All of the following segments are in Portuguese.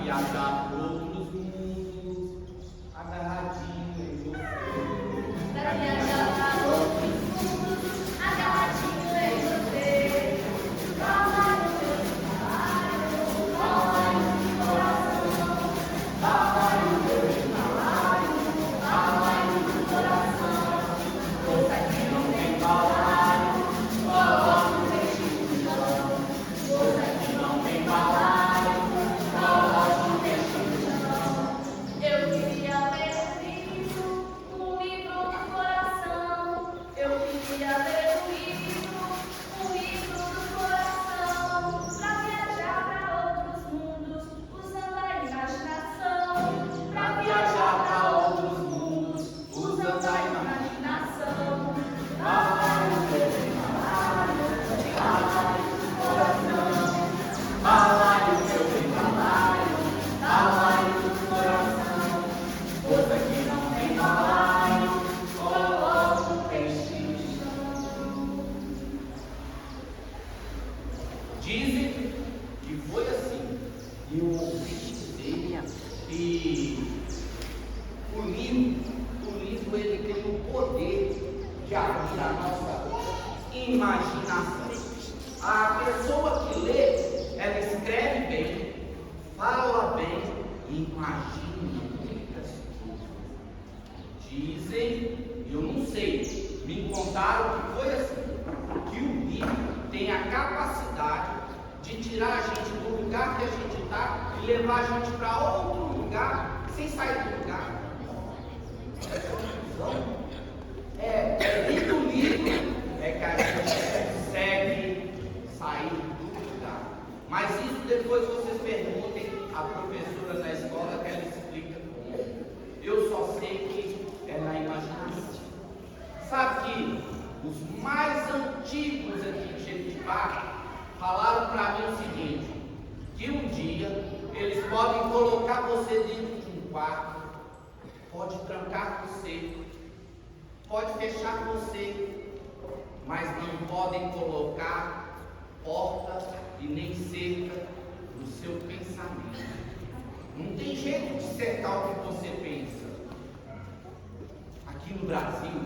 viajar por outros mundos, agarradinho em você. Para viajar para outros mundos, agarradinho em você. Fala no meu Himalaio, fala no meu coração. Fala no meu Himalaio, fala no meu coração. Força que não tem balaio, coloca um peixe no chão. Força que não tem balaio, coloca um peixe no chão. Eu queria ler um livro do coração. Eu queria ler um livro do coração. Pra viajar para outros mundos, usando a imaginação. Pra viajar para outros mundos, usando a imaginação. Fala no meu Himalaio, fala no coração. Fala no meu Himalaio, fala no coração. Força que não tem balaio, coloca um peixe no chão. Dizem que foi assim. E eu ouvi dizer que o livro ele tem o poder de abrir a nossa imaginação. A pessoa que lê, ela escreve bem, fala bem e imagina muitas coisas. Dizem, eu não sei, me contaram que foi assim, que o livro tem a capacidade de tirar a gente do lugar que a gente está e levar a gente para outro lugar sem sair do lugar. Dentro do livro é que a gente consegue sair do lugar. Mas isso depois vocês perguntem à professora da escola que ela explica como. Eu só sei que é na imaginação. Sabe que os mais antigos aqui de Jequitibá falaram para mim o seguinte, que um dia eles podem colocar você dentro de um quarto, pode trancar você, pode fechar você, mas não podem colocar porta e nem cerca no seu pensamento. Não tem jeito de cercar o que você pensa. Aqui no Brasil,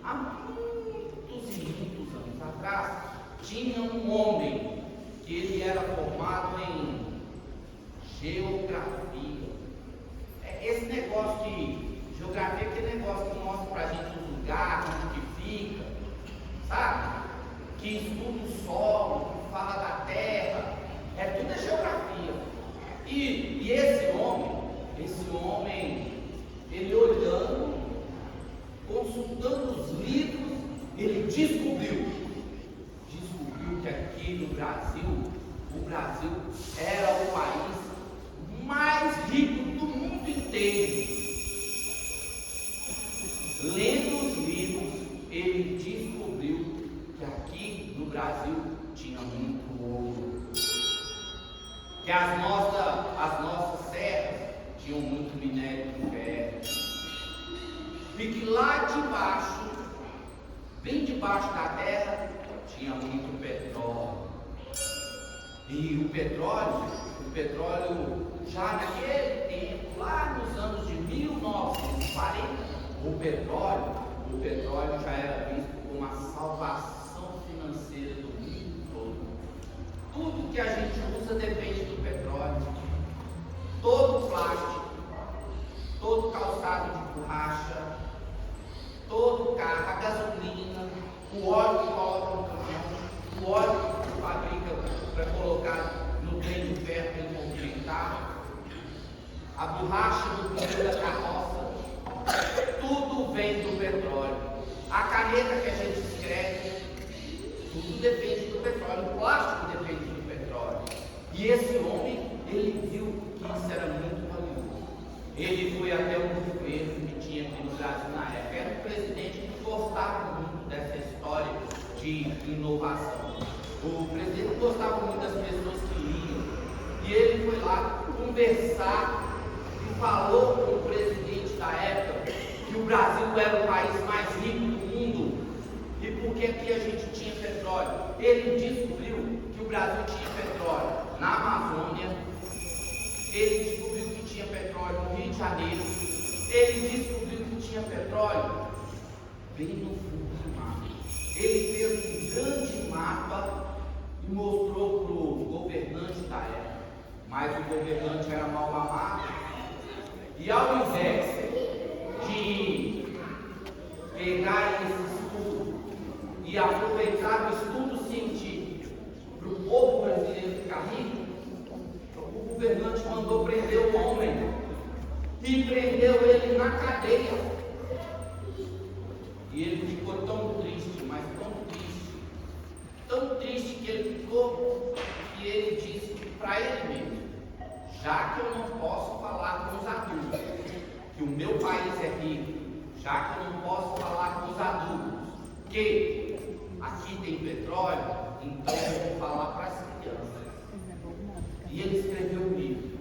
há muitos e muitos anos atrás, tinha um homem que ele era formado em geografia. Esse negócio de geografia é aquele negócio que mostra pra gente os lugares, onde que fica, sabe? Que estuda o solo, que fala da terra, tudo é geografia. E esse homem, ele olhando, consultando os livros, ele descobriu que aqui no Brasil, o Brasil era o país mais rico do mundo inteiro. Lendo os livros, ele descobriu que aqui no Brasil tinha muito ouro, que as nossas serras tinham muito minério de ferro, e que lá debaixo, bem debaixo da terra, tinha muito petróleo. E o petróleo já naquele tempo, lá nos anos de 1940, o petróleo já era visto como a salvação financeira do mundo todo. Tudo que a gente usa depende do petróleo. Todo plástico, todo calçado de borracha, todo carro, a gasolina, o óleo que coloca no caminhão, o óleo que fabrica para colocar no trem de ferro para ele movimentar, a borracha do pneu da carroça, tudo vem do petróleo. A caneta que a gente escreve, tudo depende do petróleo. O plástico depende do petróleo. E esse homem, ele viu que isso era muito valioso. Ele foi até um governo que tinha aqui no Brasil na época. Era um presidente que gostava muito dessa história de inovação. O presidente gostava muito das pessoas que liam. E ele foi lá conversar e falou com o presidente da época que o Brasil era o país mais rico do mundo. E porque aqui a gente tinha petróleo. Ele descobriu que o Brasil tinha petróleo na Amazônia. Ele descobriu de Janeiro, ele descobriu que tinha petróleo bem no fundo do mar. Ele fez um grande mapa e mostrou para o governante da época, mas o governante era mal amado, e ao invés de pegar esse estudo e aproveitar o estudo científico para o povo brasileiro ficar rico, o governante mandou prender o homem e prendeu ele na cadeia. E ele ficou tão triste, mas tão triste que ele ficou, que ele disse para ele mesmo: já que eu não posso falar com os adultos, que o meu país é rico, já que eu não posso falar com os adultos, que aqui tem petróleo, então eu vou falar para as crianças. E ele escreveu um livro.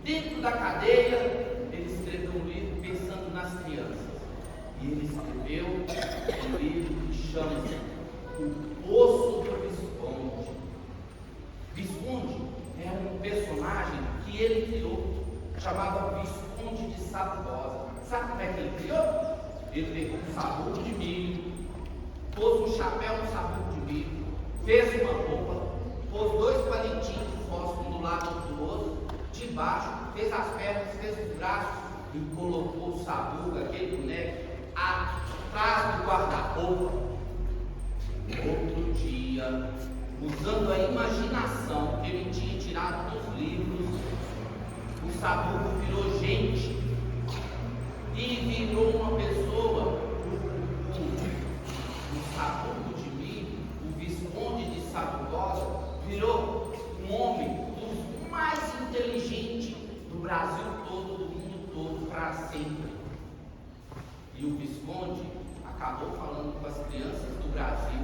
Dentro da cadeia, ele escreveu um livro pensando nas crianças. E ele escreveu um livro que chama-se O Poço do Visconde. Visconde é um personagem que ele criou, chamava Visconde de Sabugosa. Sabe como é que ele criou? Ele pegou um sabugo de milho, pôs um chapéu no sabugo de milho, fez uma roupa, pôs 2 palitinhos de fósforo um do lado do outro, de baixo, fez as pernas, fez os braços e colocou o sabugo, aquele boneco, atrás do guarda-roupa. Outro dia, usando a imaginação que ele tinha tirado dos livros, o sabugo virou gente e virou uma pessoa. O sabugo de milho, o Visconde de Sabugosa, virou um homem dos mais inteligentes do Brasil todo, do mundo todo, para sempre. E o Visconde acabou falando com as crianças do Brasil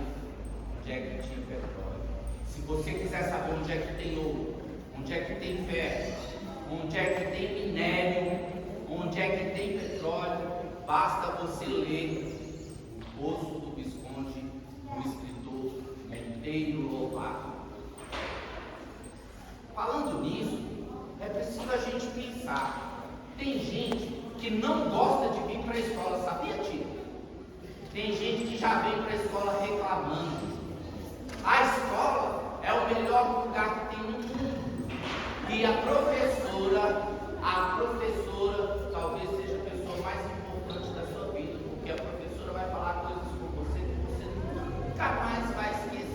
onde é que tinha petróleo. Se você quiser saber onde é que tem ouro, onde é que tem ferro, onde é que tem minério, onde é que tem petróleo, basta você ler O Poço do Visconde, do escritor Monteiro Lobato. Falando nisso, é preciso a gente pensar. Tem gente que não gosta de vir para a escola, sabia, tio? Tem gente que já vem para a escola reclamando. A escola é o melhor lugar que tem no mundo. E a professora talvez seja a pessoa mais importante da sua vida, porque a professora vai falar coisas com você que você nunca mais vai esquecer.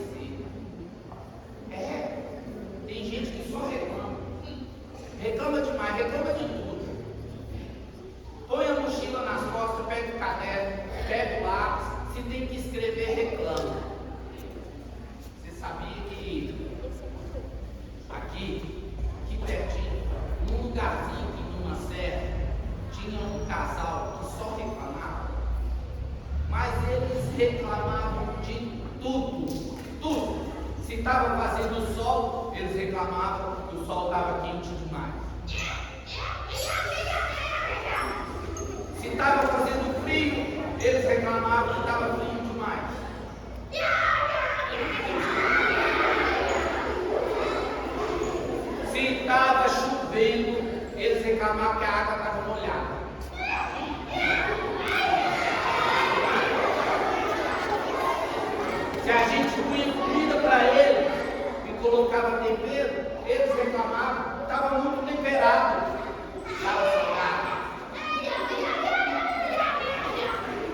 Tem gente que só reclama. Reclama demais, reclama de tudo. Põe a mochila nas costas, pega o caderno, pega o lápis, se tem que escrever, reclama. Você sabia que aqui pertinho, num lugarzinho aqui numa serra, tinha um casal que só reclamava, mas eles reclamavam de tudo. Se estava fazendo sol, eles reclamavam que o sol estava quente demais. Se estava fazendo frio, eles reclamavam que estava frio demais. Se estava chovendo, eles reclamavam que a água estava molhada. Se a gente punha comida para eles e colocava tempero, eles reclamavam que estava muito temperado, estava salgado.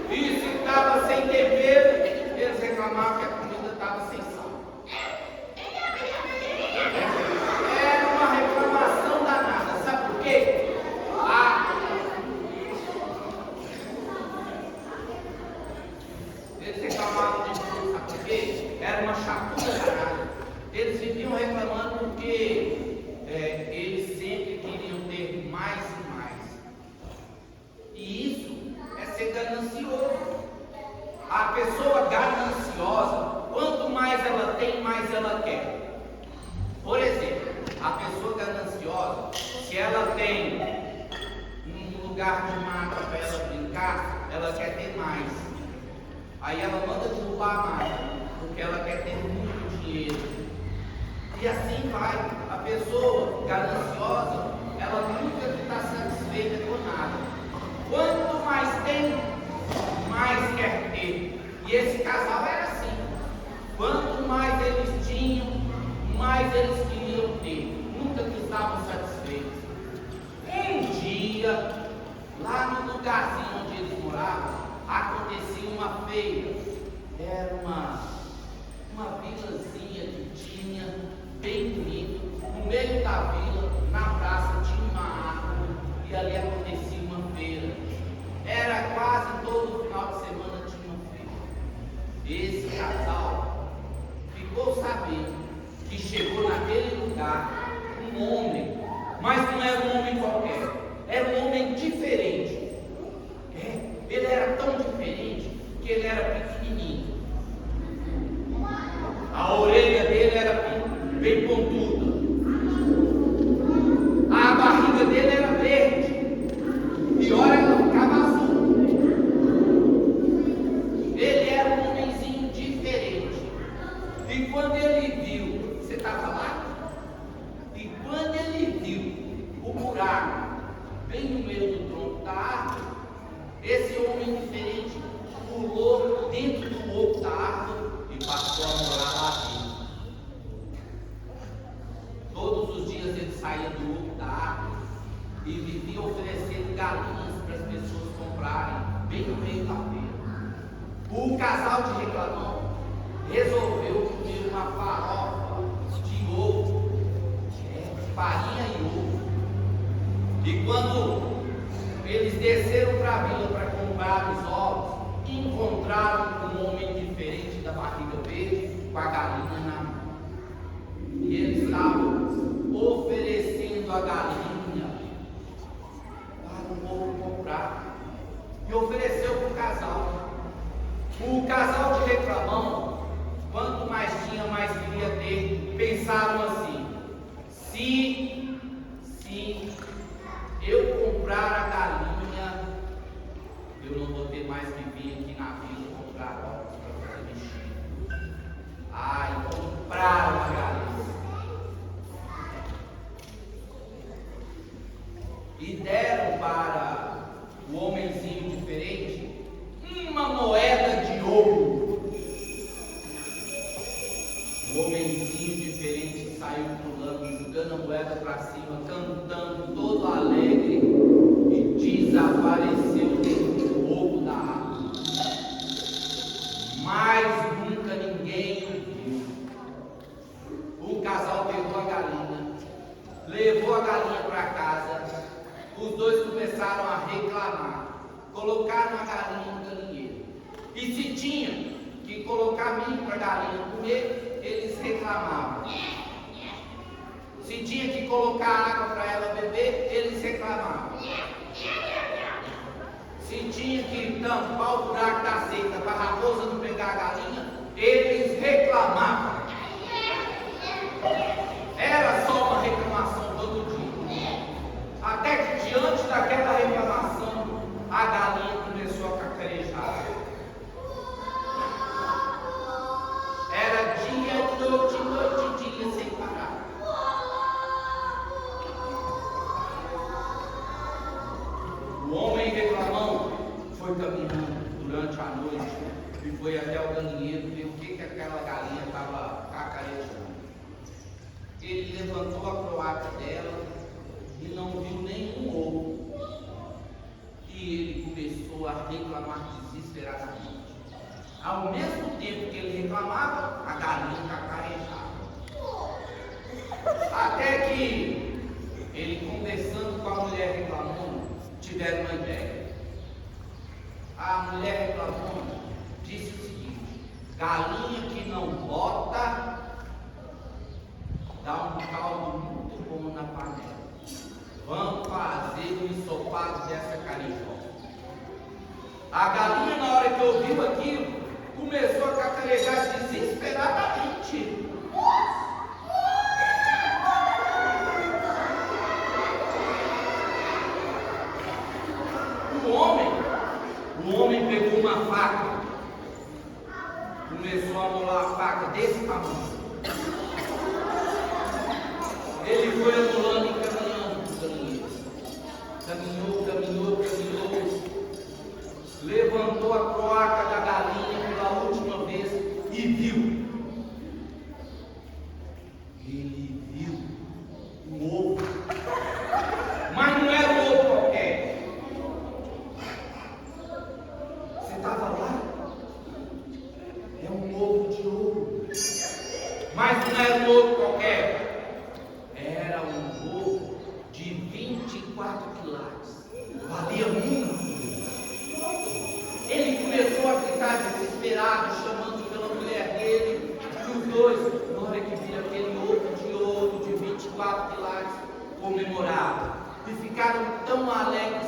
E se estava sem tempero, eles reclamavam que a comida estava sem sal. Era uma reclamação danada. Sabe por quê? Eles reclamavam de tudo. Sabe por quê? Era uma chacunda danada. Eles viviam reclamando porque eles sempre queriam ter mais e mais. E isso é ser ganancioso. A pessoa gananciosa, quanto mais ela tem, mais ela quer. Por exemplo, a pessoa gananciosa, se ela tem um lugar de mata para ela brincar, ela quer ter mais. Aí ela manda derrubar a mata, porque ela quer ter muito dinheiro. E assim vai. A pessoa gananciosa, ela nunca está está satisfeita com nada. Quanto mais tem, mais quer ter. E esse casal era assim. Quanto mais eles tinham, mais eles queriam ter. Nunca que estavam satisfeitos. Um dia, lá no lugarzinho onde eles moravam, acontecia uma feira. Era uma vilazinha que tinha, bem bonito. No meio da vila, na praça, tinha uma árvore e ali acontecia uma feira. Era quase todo final de semana tinha uma feira. Esse casal ficou sabendo que chegou naquele lugar um homem, mas não era um homem qualquer, era um homem diferente. Ele era tão diferente que ele era pequenininho. A orelha dele era bem pontuda. A barriga dele era verde. E olha, ela ficava azul. Ele era um homenzinho diferente. E quando ele viu, você estava lá? E quando ele viu o buraco bem no meio do tronco da árvore, esse homem diferente pulou dentro do oco da árvore e passou a morar lá dentro. Todos os dias ele saía do oco da árvore e vivia oferecendo galinhas para as pessoas comprarem, bem no meio da feira. O casal de reclamão resolveu comer uma farofa de ovo, farinha e ovo. E quando eles desceram para a vila para comprar os ovos, encontraram um homem diferente da barriga verde com a galinha na mão. E eles estavam oferecendo a galinha para o povo comprar. E ofereceu para o casal. O casal de reclamão, quanto mais tinha, mais queria ter. Pensaram assim: se eu comprar a galinha, eu não vou ter mais que vir aqui na vila comprar ovos para fazer vestido. Compraram a galinha. E deram para o homenzinho diferente uma moeda de ouro. O homenzinho diferente saiu pulando, jogando a moeda para cima, cantando, todo alegre, e desapareceu dentro do oco da árvore. Mas nunca ninguém o viu. O casal pegou a galinha, levou a galinha para casa. Os dois começaram a reclamar. Colocaram a galinha no galinheiro. E se tinha que colocar milho para a galinha comer, eles reclamavam. Se tinha que colocar água para ela beber, eles reclamavam. Se tinha que tampar o buraco da seca para a raposa não pegar a galinha, eles reclamavam. Era só uma reclamação todo dia. Até que diante daquela reclamação, a galinha começou a cacarejar. Era dia, noite, dia sem parar. O homem reclamão foi caminhando durante a noite e foi até o galinheiro ver o que aquela galinha estava cacarejando. Ele levantou a cloaca dela e não viu nenhum ovo. E ele começou a reclamar desesperadamente. Ao mesmo tempo que ele reclamava, a galinha cacarejava. Até que ele, conversando com a mulher reclamando, tiveram uma ideia. A mulher reclamando disse o seguinte: galinha que não bota dá um caldo muito bom na panela. Vamos fazer um ensopado dessa carijó. A galinha, na hora que ouviu aquilo, começou a cacarejar desesperadamente. O homem pegou uma faca, começou a molar a faca desse tamanho. Ele foi amolando e caminhando para o galinheiro. levantou a cloaca da galinha pela última vez e viu. Ele viu um ovo, mas não era um ovo qualquer. Você estava lá? É um ovo de ouro, mas não era um ovo qualquer. Era um ovo de 24 quilates. Valia muito. Ele começou a ficar desesperado, chamando pela mulher dele. E os dois, na hora que viram aquele ovo de ouro de 24 quilates, comemoraram. E ficaram tão alegres,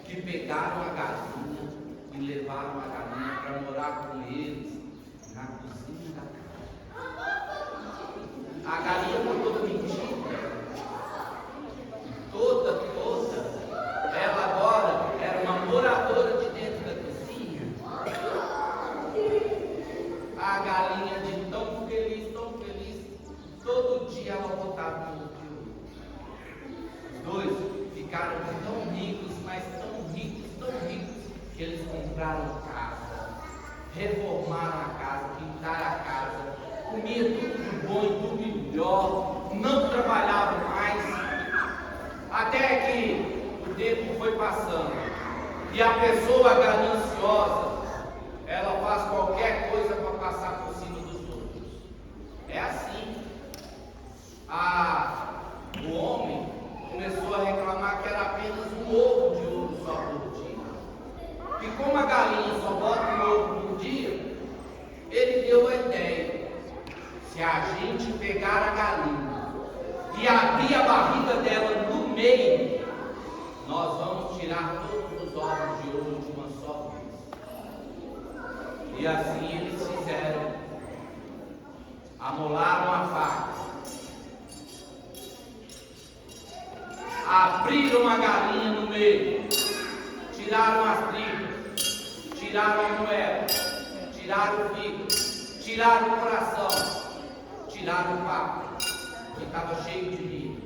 que pegaram a galinha e levaram a galinha para morar com eles na cozinha da casa. A galinha foi toda mentira. Toda. Ela agora era uma moradora de dentro da cozinha. A galinha de tão feliz, todo dia ela botava no ovo. Os dois ficaram tão ricos, mas tão ricos, que eles compraram casa, reformaram a casa, pintaram a casa, comiam tudo de bom e tudo de melhor, não trabalhavam mais, até que o tempo foi passando e a pessoa gananciosa, ela faz qualquer coisa para passar por cima dos outros. É assim. O homem começou a reclamar que era apenas um ovo de ouro só por dia. E como a galinha só bota um ovo por dia, ele deu a ideia: se a gente pegar a galinha e abrir a barriga dela no meio, nós vamos tirar todos os ovos de ouro de uma só vez. E assim eles fizeram. Amolaram a faca, abriram a galinha no meio, tiraram as tripas, tiraram a moeda, tiraram o fígado, tiraram o coração, tiraram o papo, que estava cheio de vida,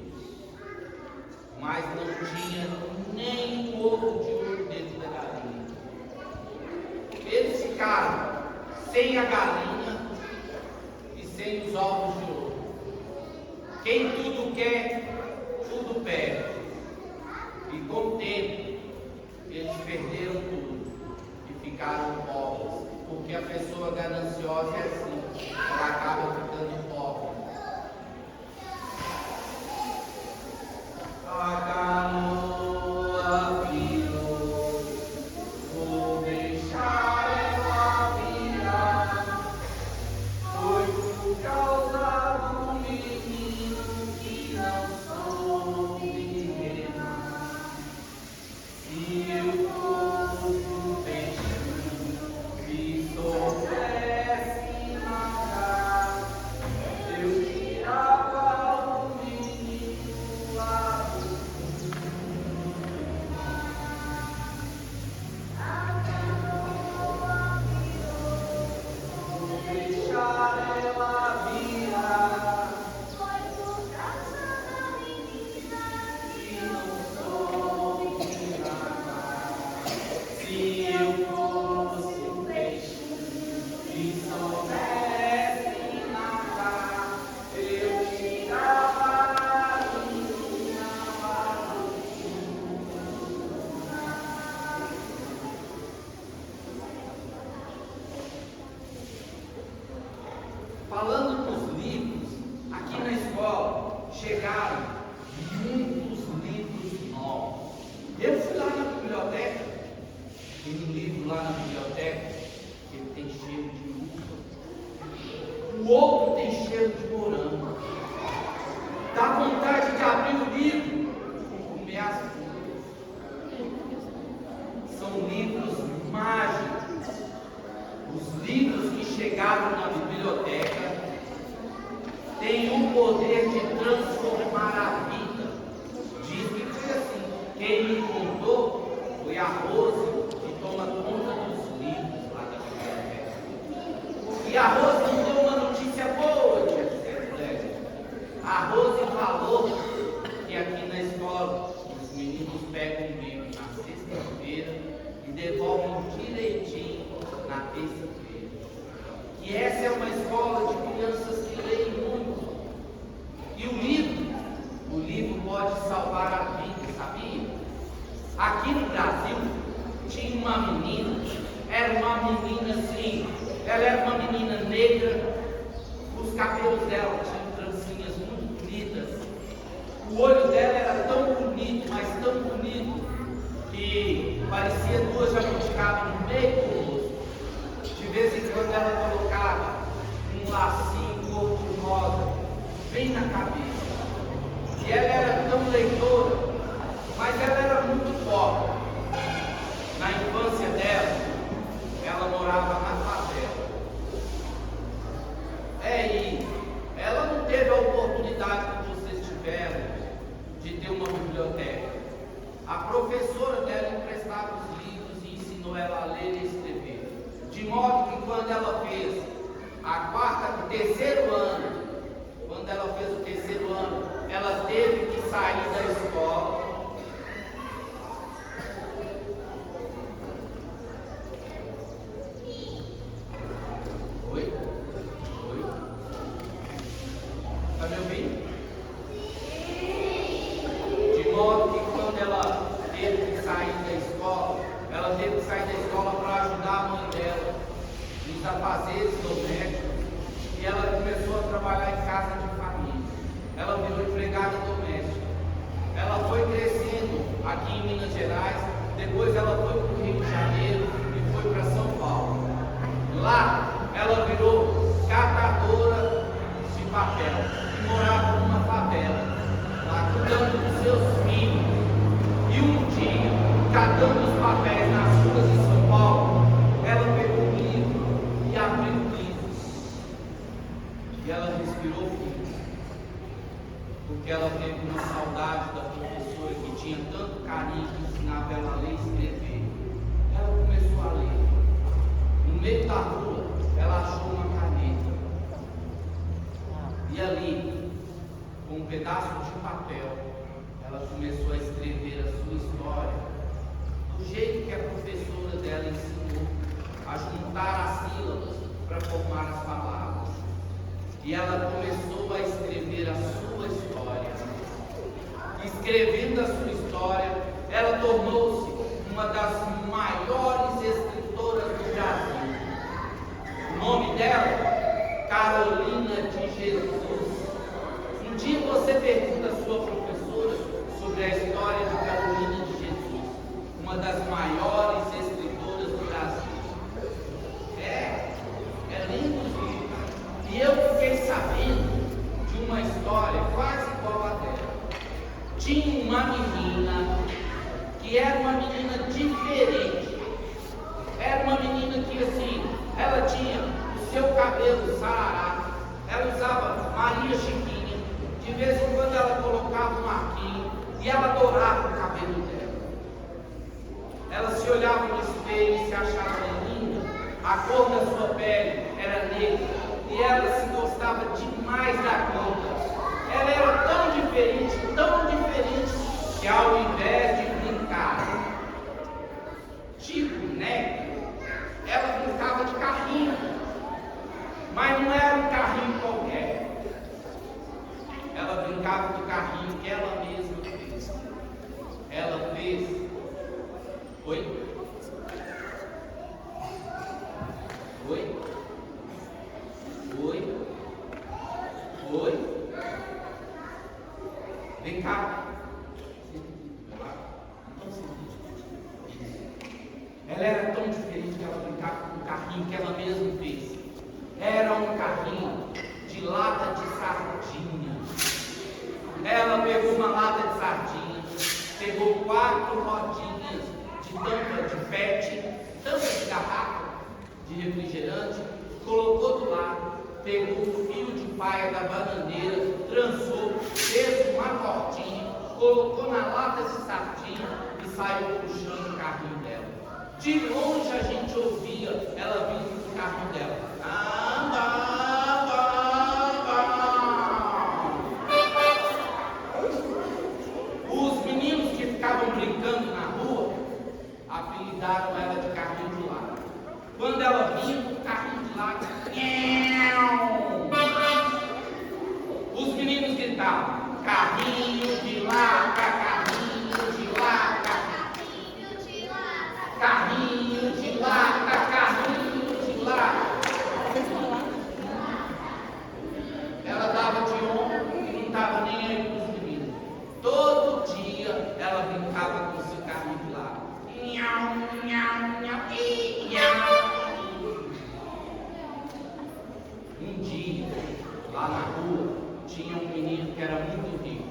mas não tinha nem um ovo de ouro dentro da galinha. Eles ficaram sem a galinha e sem os ovos de ouro. Quem tudo quer, tudo perde. E com o tempo, eles perderam tudo e ficaram pobres. Porque a pessoa gananciosa é assim, ela acaba ficando pobre. A canoa virou, vou deixar ela virar. Foi por causa do menino que não soube remar. Se eu fosse um peixinho que soubesse nadar, eu tirava o menino lá do fundo. Vou deixar ela virar. Que não soube nadar. Se eu fosse um peixinho que soubesse nadar, eu tirava a menina lá do fundo. Falando dos livros, aqui na escola chegaram muitos livros novos. Eu fui lá na biblioteca, tem um livro lá na biblioteca que ele tem cheiro de uva, o outro tem cheiro de morango. Dá vontade de abrir o livro e comer as folhas. São livros mágicos. Os livros que chegaram na biblioteca têm o poder de transformar a vida. Diz que foi assim. Quem me contou foi a Rose, que toma conta dos livros lá da biblioteca. E a Rose não deu uma notícia boa, a Rose falou que aqui na escola os meninos pedem tinha uma menina, era uma menina assim, ela era uma menina negra, os cabelos dela tinham trancinhas muito bonitas, o olho dela era tão bonito, mas tão bonito, que parecia duas jabuticabas no meio do rosto. De vez em quando ela colocava um lacinho cor de rosa bem na cabeça. E ela era tão leitora, mas ela era muito pobre. Na infância dela, ela morava na favela. E ela não teve a oportunidade que vocês tiveram de ter uma biblioteca. A professora dela emprestava os livros e ensinou ela a ler e escrever. De modo que quando ela fez o terceiro ano, quando ela fez o terceiro ano, ela teve que sair da escola. Oi? Está me ouvindo? De modo que quando ela teve que sair da escola, ela teve que sair da escola para ajudar a mãe dela nos afazeres domésticos. E ela começou a trabalhar em casa de família. Ela virou empregada doméstica. Ela foi crescendo aqui em Minas Gerais. Depois ela foi para o Rio de Janeiro e foi para São Paulo. Lá ela virou catadora de papel e morava numa favela, lá cuidando dos seus filhos. E um dia, catando os papéis nas ruas de São Paulo, ela pegou um livro e abriu o livro. E ela respirou fundo, porque ela teve uma saudade da professora que tinha tanto carinho, que ensinava ela a ler e escrever. Ela começou a ler. No meio da rua, ela achou uma caneta. E ali, com um pedaço de papel, ela começou a escrever a sua história, do jeito que a professora dela ensinou, a juntar as sílabas para formar as palavras. E ela começou a escrever a sua história. Escrevendo a sua história, ela tornou-se uma das maiores escritoras do Brasil. O nome dela, Carolina de Jesus. Um dia você pergunta à sua professora sobre a história de Carolina de Jesus, uma das maiores escritoras do Brasil. É lindo isso. E eu fiquei sabendo de uma história quase igual a dela. Tinha uma menina que era uma menina diferente. Era uma menina que assim, ela tinha o seu cabelo sarará, ela usava Maria Chiquinha, de vez em quando ela colocava um arquinho e ela adorava o cabelo dela. Ela se olhava no espelho e se achava linda, a cor da sua pele era negra e ela se gostava demais da conta. Ela era tão diferente, que ao invés de brincar de boneca, ela brincava de carrinho, mas não era um carrinho qualquer. Ela brincava de carrinho que ela mesma fez. Ela fez. Oi? Oi? Oi? Oi? Vem cá. Ela era tão diferente que ela brincava com um carrinho que ela mesma fez. Era um carrinho de lata de sardinha. Ela pegou uma lata de sardinha, pegou 4 rodinhas de tampa de PET, tampa de garrafa de refrigerante, colocou do lado, pegou o fio de paia da bananeira, trançou, fez uma cortinha, colocou na lata de sardinha e saiu puxando o carrinho dela. De longe a gente ouvia ela vindo do carrinho dela. Os meninos que ficavam brincando na rua apelidaram ela de carrinho de lata. Quando ela vinha com o carrinho de lata, os meninos gritavam: carrinho de lata, carrinho de lata, carrinho lá na rua, tinha um menino que era muito rico.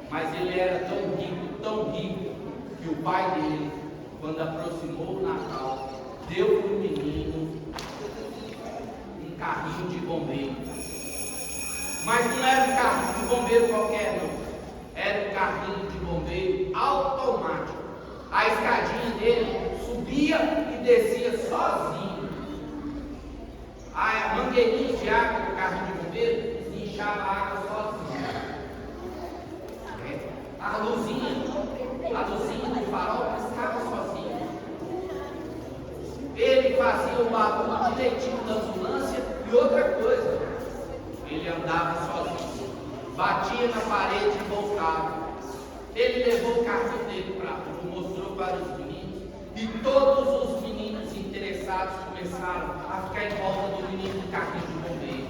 Mas ele era tão rico, que o pai dele, quando aproximou o Natal, deu para o menino um carrinho de bombeiro. Mas não era um carrinho de bombeiro qualquer, não. Era um carrinho de bombeiro automático. A escadinha dele subia e descia sozinho. A mangueirinha de água do carrinho de bombeiro desinchava a água sozinha. A luzinha do farol piscava sozinho. Ele fazia o barulho direitinho da ambulância e outra coisa, ele andava sozinho, batia na parede e voltava. Ele levou o carrinho dele para a rua, mostrou para os meninos, e todos os meninos interessados começaram a ficar em volta do menino do carrinho de bombeiro.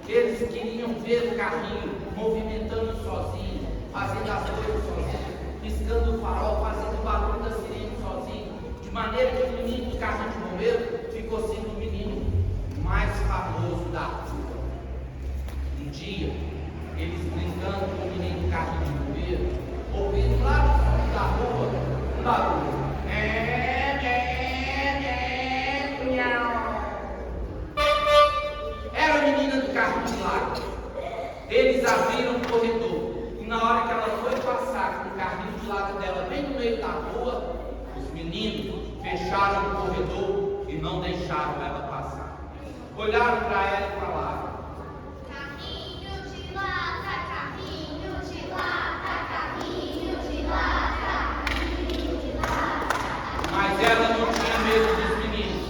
Eles queriam ver o carrinho movimentando sozinho, fazendo as coisas sozinho, piscando o farol, fazendo o barulho da sirene sozinho, de maneira que o menino do carrinho de bombeiro ficou sendo o menino mais famoso da rua. Um dia, eles brincando com o menino do carrinho de bombeiro, ouvindo lá no fundo da rua um barulho. Era a menina do carrinho de lado. Eles abriram o corredor e na hora que ela foi passar com o carrinho de lado dela bem no meio da rua, os meninos fecharam o corredor e não deixaram ela passar. Olharam para ela e falaram: Carrinho de lata, carrinho de lata, carrinho de lata, carrinho de lata. Mas ela não tinha medo dos meninos.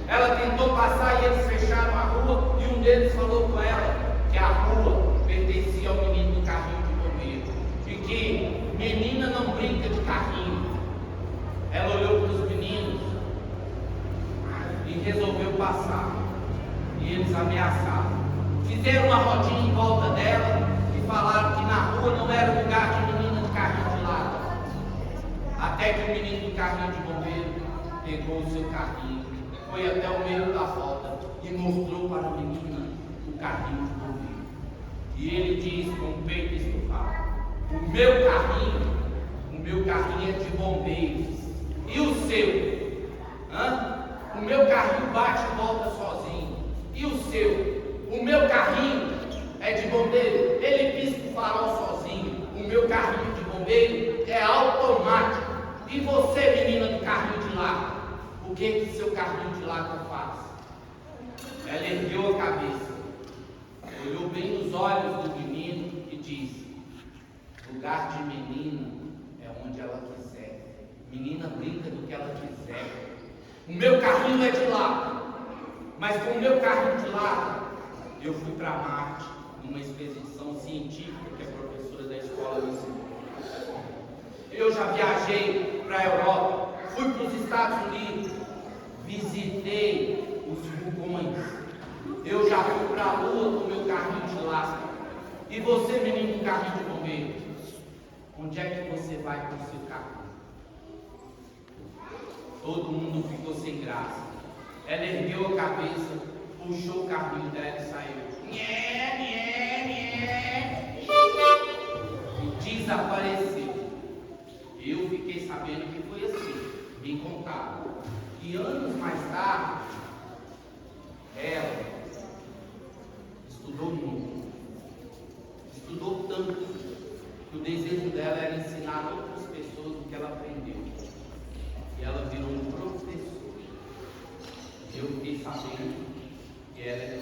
Ela tentou passar e eles fecharam a rua, e um deles falou com ela que a rua pertencia ao menino do carrinho de bombeiro e que menina não brinca de carrinho. Ela olhou para os meninos e resolveu passar, e eles ameaçaram. Fizeram uma rodinha em volta dela e falaram que na rua não era lugar de menina de carrinho de lata. Até que o menino do carrinho de bombeiro pegou o seu carrinho, foi até o meio da volta e mostrou para a menina o carrinho de bombeiro. E ele disse com o peito estufado: o meu carrinho é de bombeiros. E o seu? O meu carrinho bate e volta sozinho. E o seu? O meu carrinho é de bombeiro, ele pisca o farol sozinho. O meu carrinho de bombeiro é automático. E você, menina do carrinho de lata, o que seu carrinho de lata faz? Ela ergueu a cabeça, olhou bem nos olhos do menino e disse: lugar de menina é onde ela quiser. Menina brinca do que ela quiser. O meu carrinho é de lata, mas com o meu carrinho de lata eu fui para Marte numa expedição científica que a professora da escola me ensinou. Eu já viajei para a Europa, fui para os Estados Unidos, visitei os vulcões. Eu já fui para a Lua com o meu carrinho de lata. E você, menino do carrinho de bombeiro, onde é que você vai com o seu carrinho? Todo mundo ficou sem graça. Ela ergueu a cabeça, puxou o carrinho dela e saiu. E desapareceu. Eu fiquei sabendo que foi assim, me contaram. E anos mais tarde, ela estudou muito, estudou tanto, que o desejo dela era ensinar outras pessoas o que ela aprendeu. E ela virou um professor. Eu fiquei sabendo que ela é